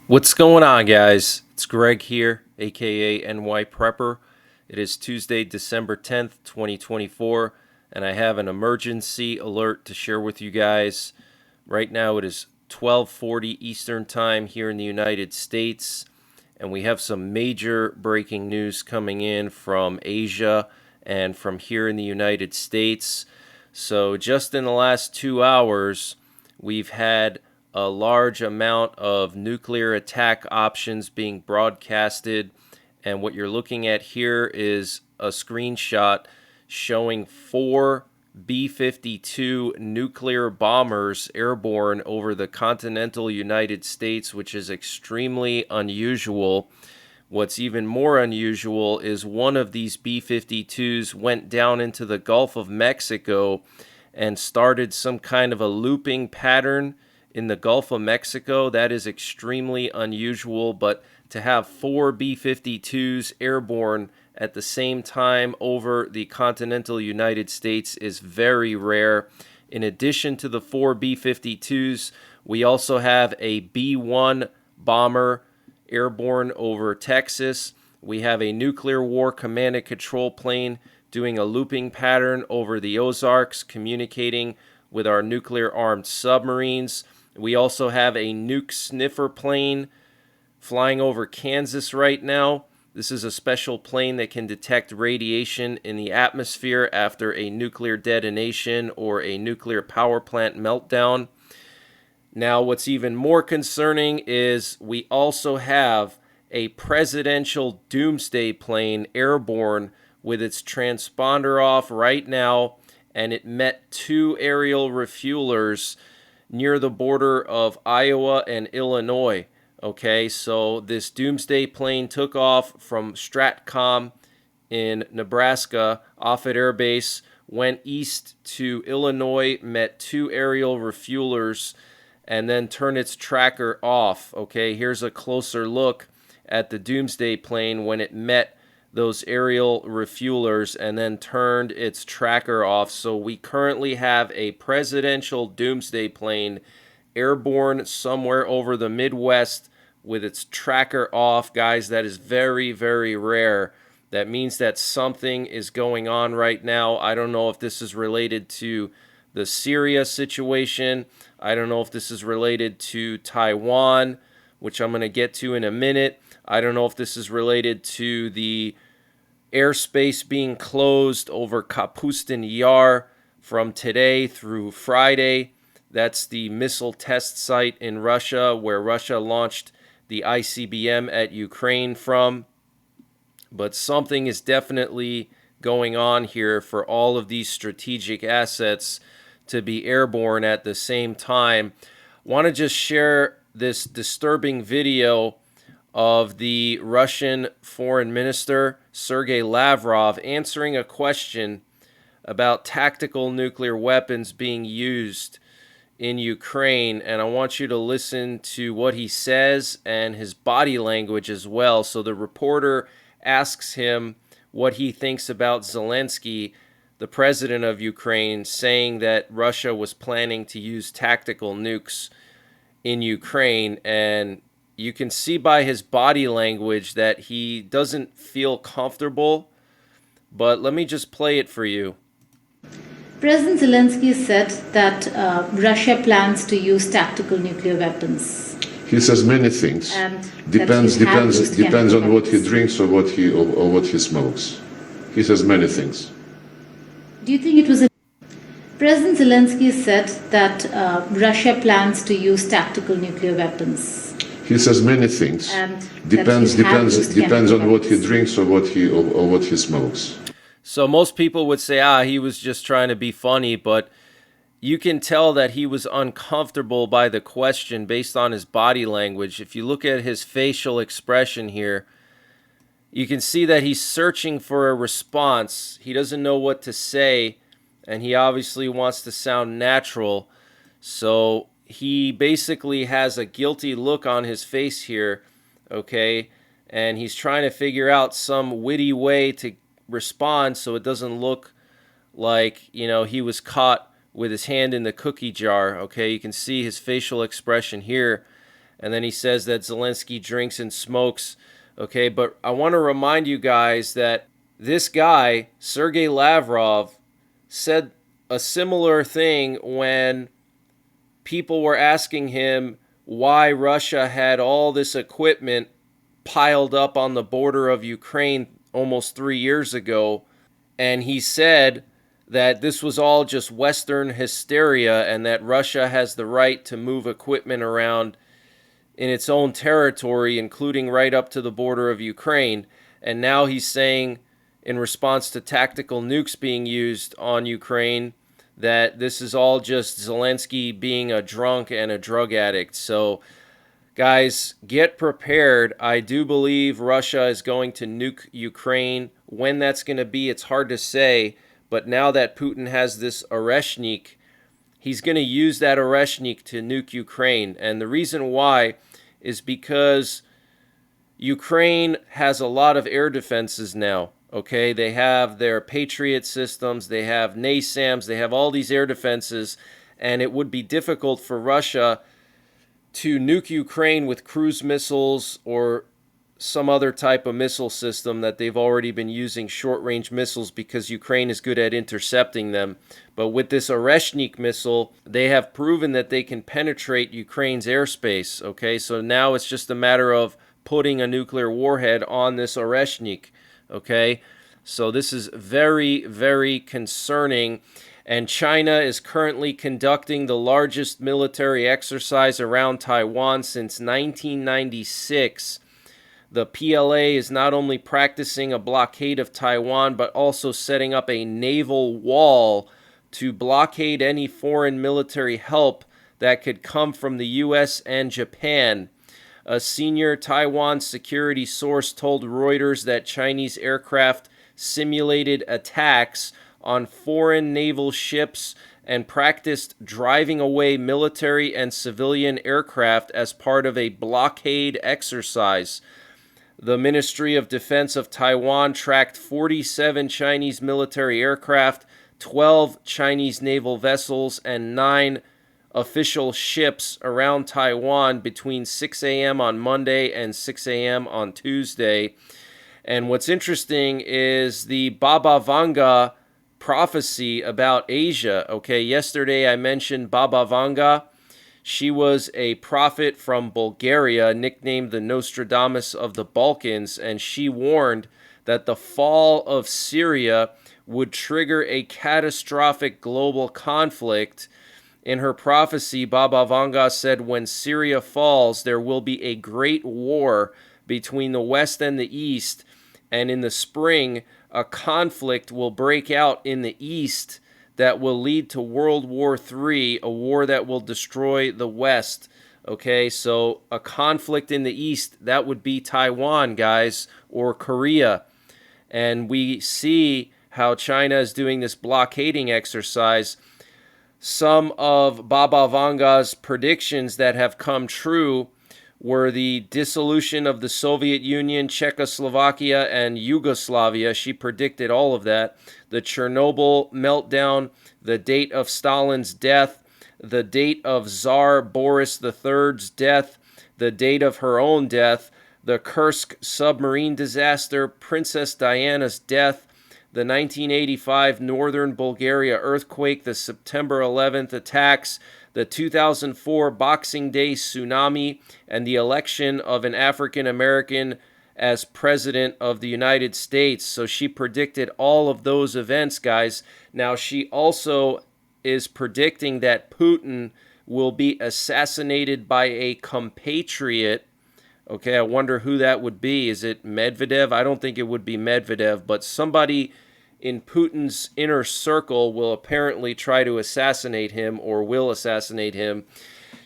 What's going on, guys? It's Greg here, aka NYPrepper. It is Tuesday, December 10th, 2024, and I have an emergency alert to share with you guys. Right now it is 12:40 Eastern Time here in the United States, and we have some major breaking news coming in from Asia and from here in the United States. So just in the last 2 hours, we've had a large amount of nuclear attack options being broadcasted, and what you're looking at here is a screenshot showing 4 B-52 nuclear bombers airborne over the continental United States, which is extremely unusual. What's even more unusual is one of these B-52s went down into the Gulf of Mexico and started some kind of a looping pattern in the Gulf of Mexico. That is extremely unusual, but to have 4 B-52s airborne at the same time over the continental United States is very rare. In addition to the 4 B-52s, we also have a B-1 bomber airborne over Texas. We have a nuclear war command and control plane doing a looping pattern over the Ozarks, communicating with our nuclear-armed submarines. We also have a nuke sniffer plane flying over Kansas right now. This is a special plane that can detect radiation in the atmosphere after a nuclear detonation or a nuclear power plant meltdown. Now, what's even more concerning is we also have a presidential Doomsday plane airborne with its transponder off right now, and it met 2 aerial refuelers near the border of Iowa and Illinois. Okay, so this Doomsday plane took off from Stratcom in Nebraska, Offutt Air Base, went east to Illinois, met 2 aerial refuelers, and then turned its tracker off. Okay, here's a closer look at the Doomsday plane when it met those aerial refuelers and then turned its tracker off. So we currently have a presidential Doomsday plane airborne somewhere over the Midwest with its tracker off. Guys, that is very, very rare. That means that something is going on right now. I don't know if this is related to the Syria situation. I don't know if this is related to Taiwan, which I'm going to get to in a minute. I don't know if this is related to the airspace being closed over Kapustin Yar from today through Friday. That's the missile test site in Russia where Russia launched the ICBM at Ukraine from. But something is definitely going on here for all of these strategic assets to be airborne at the same time. Want to just share this disturbing video of the Russian Foreign Minister Sergei Lavrov answering a question about tactical nuclear weapons being used in Ukraine, and I want you to listen to what he says and his body language as well. So the reporter asks him what he thinks about Zelensky, the president of Ukraine, saying that Russia was planning to use tactical nukes in Ukraine, and you can see by his body language that he doesn't feel comfortable, but let me just play it for you. President Zelensky said that Russia plans to use tactical nuclear weapons. He says many things. And depends on what he drinks or what he smokes. He says many things. Do you think it was a... President Zelensky said that Russia plans to use tactical nuclear weapons. He says many things. And depends on what he drinks or what he smokes. So most people would say, he was just trying to be funny, but you can tell that he was uncomfortable by the question based on his body language. If you look at his facial expression here, you can see that he's searching for a response. He doesn't know what to say, and he obviously wants to sound natural. So he basically has a guilty look on his face here, okay? And he's trying to figure out some witty way to respond so it doesn't look like, he was caught with his hand in the cookie jar, okay? You can see his facial expression here And then he says that Zelensky drinks and smokes. Okay, but I want to remind you guys that this guy, Sergei Lavrov, said a similar thing when people were asking him why Russia had all this equipment piled up on the border of Ukraine almost 3 years ago. And he said that this was all just Western hysteria and that Russia has the right to move equipment around in its own territory, including right up to the border of Ukraine. And now he's saying, in response to tactical nukes being used on Ukraine, that this is all just Zelensky being a drunk and a drug addict. So, guys, get prepared. I do believe Russia is going to nuke Ukraine. When that's going to be, it's hard to say. But now that Putin has this Oreshnik, he's going to use that Oreshnik to nuke Ukraine. And the reason why is because Ukraine has a lot of air defenses now. Okay, they have their Patriot systems, they have NASAMS, they have all these air defenses, and it would be difficult for Russia to nuke Ukraine with cruise missiles or some other type of missile system that they've already been using, short-range missiles, because Ukraine is good at intercepting them. But with this Oreshnik missile, they have proven that they can penetrate Ukraine's airspace. Okay, so now it's just a matter of putting a nuclear warhead on this Oreshnik. Okay, so this is very, very concerning. And China is currently conducting the largest military exercise around Taiwan since 1996. The PLA is not only practicing a blockade of Taiwan, but also setting up a naval wall to blockade any foreign military help that could come from the U.S. and Japan. A senior Taiwan security source told Reuters that Chinese aircraft simulated attacks on foreign naval ships and practiced driving away military and civilian aircraft as part of a blockade exercise. The Ministry of Defense of Taiwan tracked 47 Chinese military aircraft, 12 Chinese naval vessels, and 9 official ships around Taiwan between 6 a.m. on Monday and 6 a.m. on Tuesday. And what's interesting is the Baba Vanga prophecy about Asia. Okay, yesterday I mentioned Baba Vanga. She was a prophet from Bulgaria, nicknamed the Nostradamus of the Balkans, and she warned that the fall of Syria would trigger a catastrophic global conflict. In her prophecy, Baba Vanga said, when Syria falls, there will be a great war between the West and the East, and in the spring, a conflict will break out in the East that will lead to World War III, a war that will destroy the West. Okay, so a conflict in the East, that would be Taiwan, guys, or Korea. And we see how China is doing this blockading exercise. Some of Baba Vanga's predictions that have come true were the dissolution of the Soviet Union, Czechoslovakia, and Yugoslavia. She predicted all of that. The Chernobyl meltdown, the date of Stalin's death, the date of Tsar Boris III's death, the date of her own death, the Kursk submarine disaster, Princess Diana's death, the 1985 northern Bulgaria earthquake, the September 11th attacks, the 2004 Boxing Day tsunami, and the election of an African American as president of the United States. So she predicted all of those events, guys. Now, she also is predicting that Putin will be assassinated by a compatriot. Okay, I wonder who that would be. Is it Medvedev? I don't think it would be Medvedev, but somebody in Putin's inner circle will apparently try to assassinate him or will assassinate him.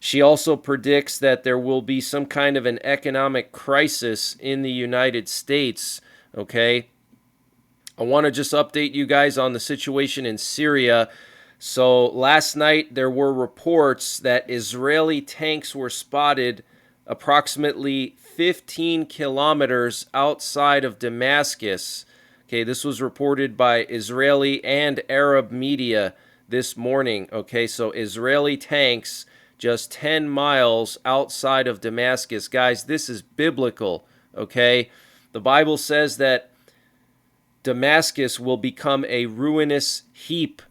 She also predicts that there will be some kind of an economic crisis in the United States. Okay, I want to just update you guys on the situation in Syria. So last night there were reports that Israeli tanks were spotted approximately 15 kilometers outside of Damascus. Okay, this was reported by Israeli and Arab media this morning. Okay, so Israeli tanks just 10 miles outside of Damascus. Guys, this is biblical, okay? The Bible says that Damascus will become a ruinous heap,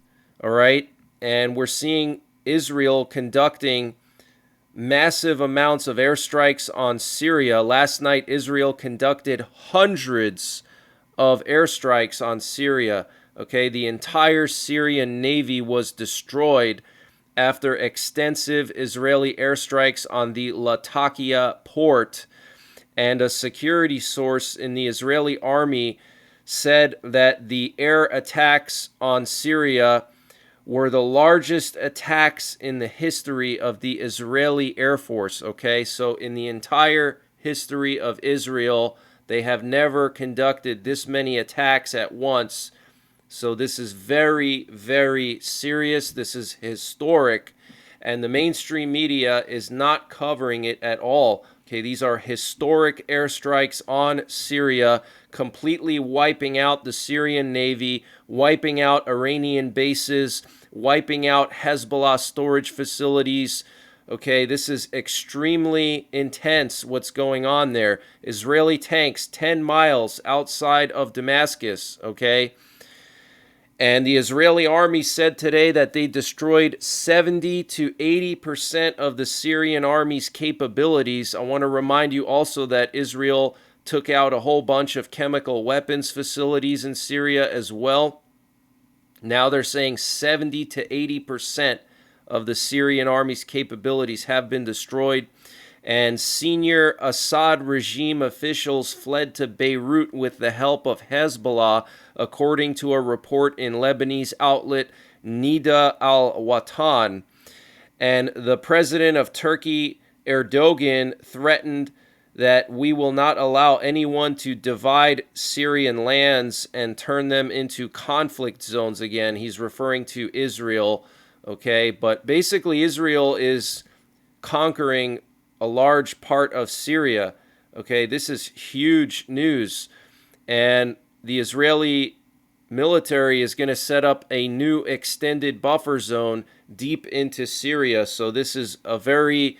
all right? And we're seeing Israel conducting massive amounts of airstrikes on Syria. Last night, Israel conducted hundreds of airstrikes on Syria. Okay, the entire Syrian Navy was destroyed after extensive Israeli airstrikes on the Latakia port. And a security source in the Israeli army said that the air attacks on Syria were the largest attacks in the history of the Israeli Air Force. Okay, so in the entire history of Israel, they have never conducted this many attacks at once. So this is very, very serious. This is historic. And the mainstream media is not covering it at all. Okay, these are historic airstrikes on Syria, completely wiping out the Syrian Navy, wiping out Iranian bases, wiping out Hezbollah storage facilities. Okay, this is extremely intense what's going on there. Israeli tanks 10 miles outside of Damascus, okay? And the Israeli army said today that they destroyed 70 to 80% of the Syrian army's capabilities. I want to remind you also that Israel took out a whole bunch of chemical weapons facilities in Syria as well. Now they're saying 70 to 80% of the Syrian army's capabilities have been destroyed. And senior Assad regime officials fled to Beirut with the help of Hezbollah, according to a report in Lebanese outlet Nida al-Watan. And the president of Turkey, Erdogan, threatened that we will not allow anyone to divide Syrian lands and turn them into conflict zones again. He's referring to Israel, okay? But basically, Israel is conquering a large part of Syria. Okay, this is huge news. And the Israeli military is going to set up a new extended buffer zone deep into Syria. So this is a very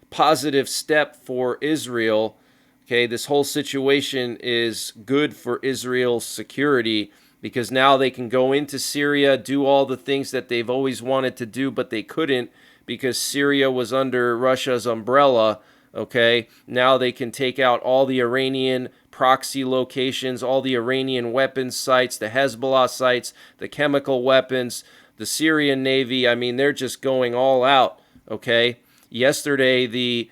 positive step for Israel. Okay, this whole situation is good for Israel's security because now they can go into Syria, do all the things that they've always wanted to do, but they couldn't because Syria was under Russia's umbrella, okay? Now they can take out all the Iranian proxy locations, all the Iranian weapons sites, the Hezbollah sites, the chemical weapons, the Syrian Navy. I mean, they're just going all out, okay? Yesterday, the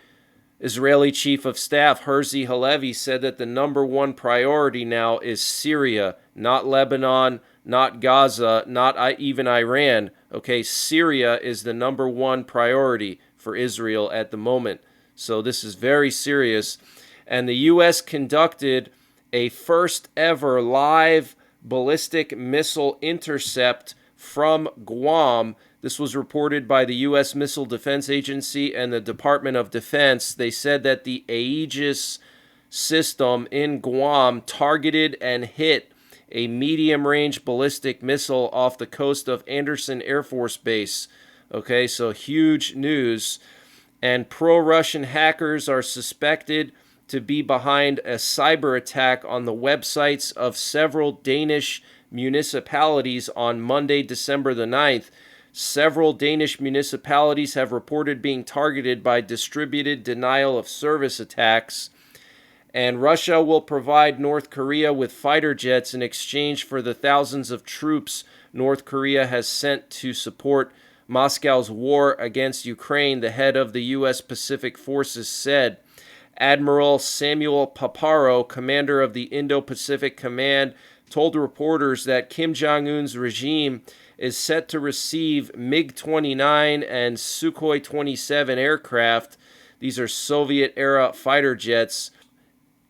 Israeli Chief of Staff, Herzi Halevi, said that the number one priority now is Syria, not Lebanon, not Gaza, not even Iran. Okay, Syria is the number one priority for Israel at the moment. So this is very serious. And the U.S. conducted a first ever live ballistic missile intercept from Guam. This was reported by the U.S. Missile Defense Agency and the Department of Defense. They said that the Aegis system in Guam targeted and hit a medium-range ballistic missile off the coast of Andersen Air Force Base. Okay, so huge news. And pro-Russian hackers are suspected to be behind a cyber attack on the websites of several Danish municipalities on Monday, December the 9th. Several Danish municipalities have reported being targeted by distributed denial of service attacks. And Russia will provide North Korea with fighter jets in exchange for the thousands of troops North Korea has sent to support Moscow's war against Ukraine, the head of the U.S. Pacific Forces said. Admiral Samuel Paparo, commander of the Indo-Pacific Command, told reporters that Kim Jong-un's regime is set to receive MiG-29 and Sukhoi-27 aircraft. These are Soviet-era fighter jets.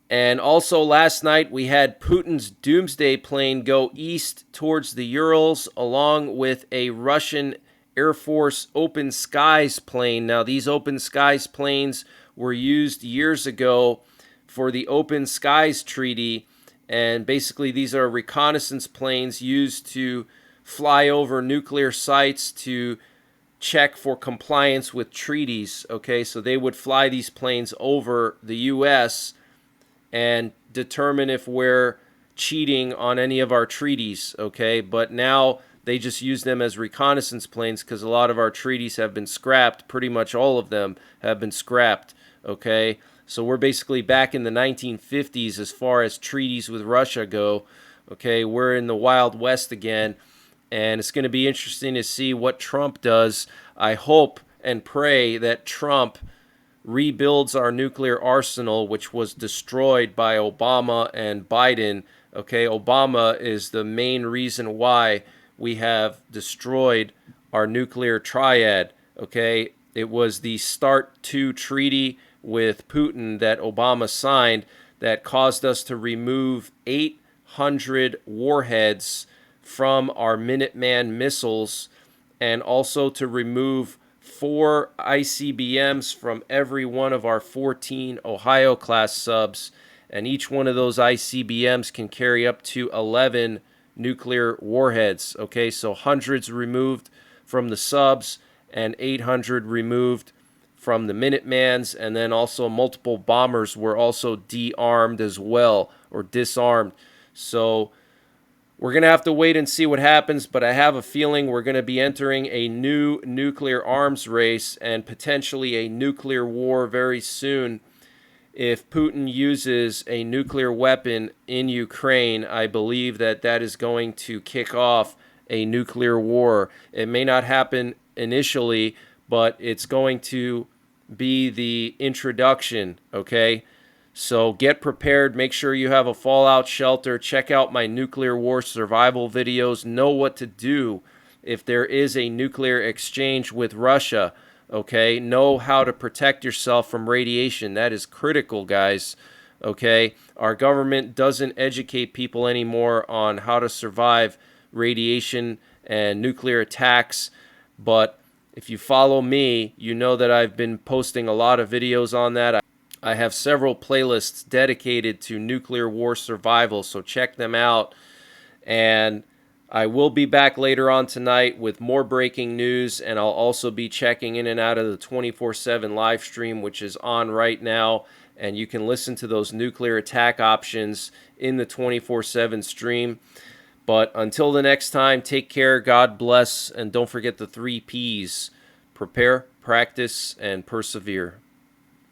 And also last night we had Putin's Doomsday plane go east towards the Urals along with a Russian Air Force Open Skies plane. Now these Open Skies planes were used years ago for the Open Skies Treaty, and basically these are reconnaissance planes used to fly over nuclear sites to check for compliance with treaties. Okay, so they would fly these planes over the U.S. and determine if we're cheating on any of our treaties. Okay, but now they just use them as reconnaissance planes because a lot of our treaties have been scrapped. Pretty much all of them have been scrapped. Okay, so we're basically back in the 1950s as far as treaties with Russia go. Okay, we're in the Wild West again, and it's going to be interesting to see what Trump does. I hope and pray that Trump rebuilds our nuclear arsenal, which was destroyed by Obama and Biden. Okay, Obama is the main reason why we have destroyed our nuclear triad. Okay, it was the START II treaty with Putin that Obama signed that caused us to remove 800 warheads from our Minuteman missiles, and also to remove 4 ICBMs from every one of our 14 Ohio-class subs, and each one of those ICBMs can carry up to 11 nuclear warheads. Okay, so hundreds removed from the subs and 800 removed from the Minutemans, and then also multiple bombers were also de-armed as well, or disarmed. So we're going to have to wait and see what happens, but I have a feeling we're going to be entering a new nuclear arms race and potentially a nuclear war very soon. If Putin uses a nuclear weapon in Ukraine, I believe that that is going to kick off a nuclear war. It may not happen initially, but it's going to be the introduction, okay? So get prepared. Make sure you have a fallout shelter. Check out my nuclear war survival videos. Know what to do if there is a nuclear exchange with Russia. Okay, know how to protect yourself from radiation. That is critical, guys. Okay, our government doesn't educate people anymore on how to survive radiation and nuclear attacks. But if you follow me, you know that I've been posting a lot of videos on that. I have several playlists dedicated to nuclear war survival, so check them out. And I will be back later on tonight with more breaking news, and I'll also be checking in and out of the 24/7 live stream, which is on right now, and you can listen to those nuclear attack options in the 24/7 stream. But until the next time, take care, God bless, and don't forget the 3 Ps: prepare, practice, and persevere.